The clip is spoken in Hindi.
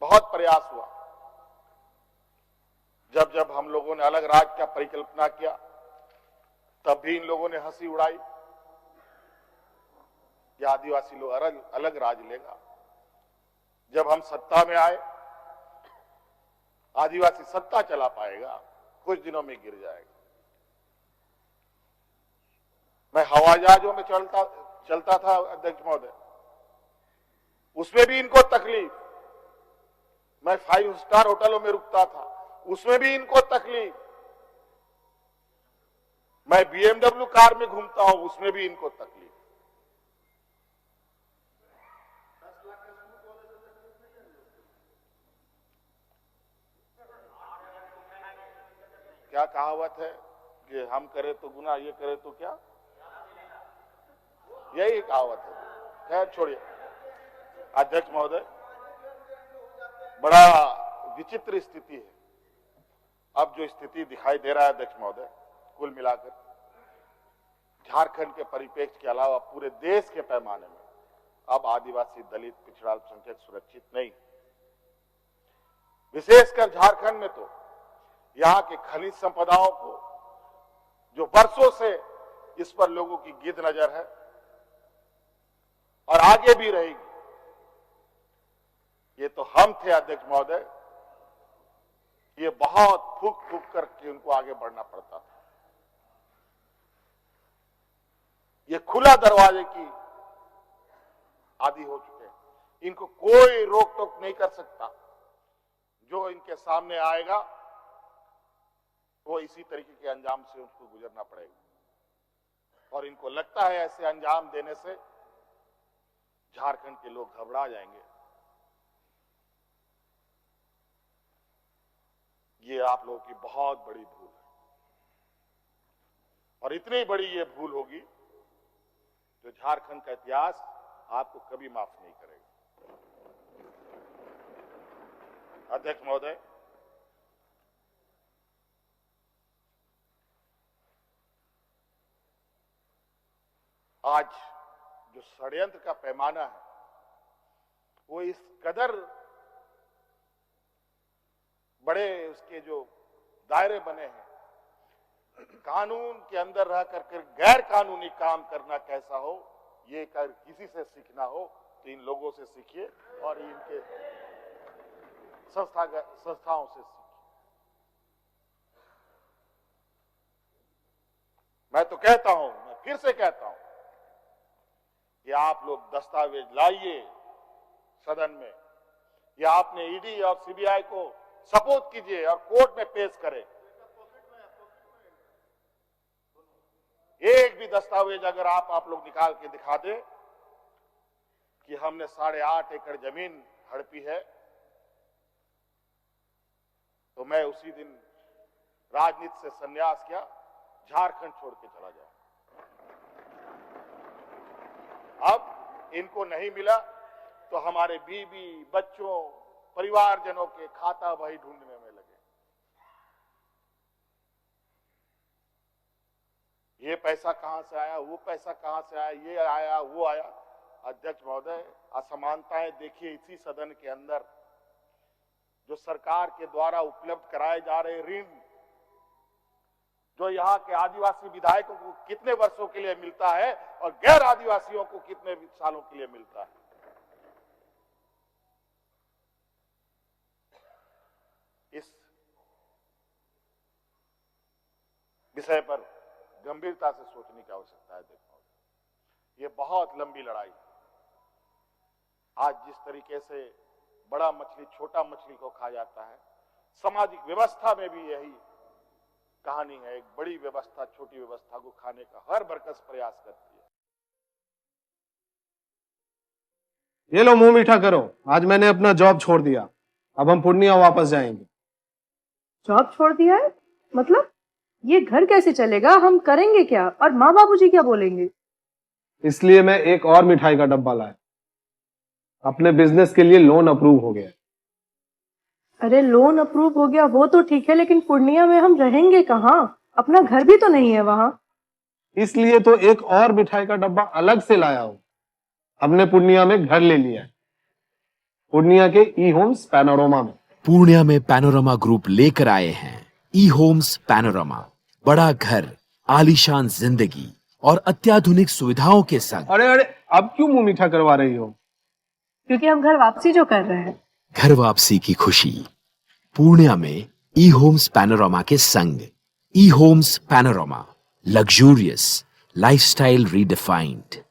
बहुत प्रयास हुआ। जब जब हम लोगों ने अलग राज्य का परिकल्पना किया तब भी इन लोगों ने हंसी उड़ाई कि आदिवासी लोग अलग राज्य लेगा। जब हम सत्ता में आए, आदिवासी सत्ता चला पाएगा, कुछ दिनों में गिर जाएगा। मैं हवाई जहाजों में चलता था अध्यक्ष महोदय, उसमें भी इनको तकलीफ। मैं 5 स्टार होटलों में रुकता था, उसमें भी इनको तकलीफ। मैं BMW कार में घूमता हूं, उसमें भी इनको तकलीफ। क्या कहावत है कि हम करें तो गुनाह, ये करे तो क्या, यही कहावत है। खैर छोड़िए अध्यक्ष महोदय, बड़ा विचित्र स्थिति है। अब जो स्थिति दिखाई दे रहा है अध्यक्ष महोदय, कुल मिलाकर झारखंड के परिप्रेक्ष्य के अलावा पूरे देश के पैमाने में अब आदिवासी, दलित, पिछड़ा अल्पसंख्यक सुरक्षित नहीं। विशेषकर झारखंड में तो यहां के खनिज संपदाओं को, जो वर्षों से इस पर लोगों की गिद्ध नजर है और आगे भी रहेगी। ये तो हम थे अध्यक्ष महोदय, ये बहुत फूक फूक करके उनको आगे बढ़ना पड़ता था। ये खुला दरवाजे की आदि हो चुके हैं, इनको कोई रोक टोक नहीं कर सकता। जो इनके सामने आएगा वो इसी तरीके के अंजाम से उसको गुजरना पड़ेगा। और इनको लगता है ऐसे अंजाम देने से झारखंड के लोग घबरा जाएंगे। ये आप लोगों की बहुत बड़ी भूल है, और इतनी बड़ी ये भूल होगी जो झारखंड का इतिहास आपको कभी माफ नहीं करेगा। अध्यक्ष महोदय, आज जो षड्यंत्र का पैमाना है वो इस कदर बड़े उसके जो दायरे बने हैं, कानून के अंदर रह करके गैर कानूनी काम करना कैसा हो, ये किसी से सीखना हो तो इन लोगों से सीखिए और इनके संस्थाओं से सीखिए। मैं तो कहता हूं, मैं फिर से कहता हूं कि आप लोग दस्तावेज लाइए सदन में, या आपने ईडी और सीबीआई को सपोर्ट कीजिए और कोर्ट में पेश करें। एक भी दस्तावेज अगर आप लोग निकाल के दिखा दें कि हमने 8.5 एकड़ जमीन हड़पी है, तो मैं उसी दिन राजनीति से संन्यास किया, झारखंड छोड़ के चला जाऊं। अब इनको नहीं मिला तो हमारे बीवी, बच्चों, परिवारजनों के खाता बही ढूंढने में लगे। ये पैसा कहां से आया, वो पैसा कहां से आया, ये आया, वो आया। अध्यक्ष महोदय, असमानताएं देखिए इसी सदन के अंदर। जो सरकार के द्वारा उपलब्ध कराए जा रहे ऋण, जो यहाँ के आदिवासी विधायकों को कितने वर्षों के लिए मिलता है और गैर आदिवासियों को कितने सालों के लिए मिलता है। इस विषय पर गंभीरता से सोचने की आवश्यकता है। देखो, ये बहुत लंबी लड़ाई है। आज जिस तरीके से बड़ा मछली छोटा मछली को खा जाता है, सामाजिक व्यवस्था में भी यही कहानी है। एक बड़ी व्यवस्था छोटी व्यवस्था को खाने का हर बरकस प्रयास करती है। ये लो मुंह मीठा करो, आज मैंने अपना जॉब छोड़ दिया, अब हम पूर्णिया वापस जाएंगे। जॉब छोड़ दिया है? मतलब ये घर कैसे चलेगा, हम करेंगे क्या, और माँ बाबूजी क्या बोलेंगे? इसलिए मैं एक और मिठाई का डब्बा लाया। अपने बिजनेस के लिए लोन अप्रूव हो गया। अरे लोन अप्रूव हो गया वो तो ठीक है, लेकिन पूर्णिया में हम रहेंगे कहाँ? अपना घर भी तो नहीं है वहां। इसलिए तो एक और मिठाई का डब्बा अलग से लाया हूं। हमने पूर्णिया में घर ले लिया है। पूर्णिया के ई होम्स पैनोरमा में। पूर्णिया में पैनोरमा ग्रुप लेकर आए हैं ई होम्स पैनोरमा। बड़ा घर, आलीशान जिंदगी और अत्याधुनिक सुविधाओं के संग। अरे अरे, अब क्यों मुंह मीठा करवा रही हो? क्योंकि हम घर वापसी जो कर रहे हैं। घर वापसी की खुशी पूर्णिया में ई होम्स पैनोरमा के संग। E homes panorama, luxurious lifestyle redefined.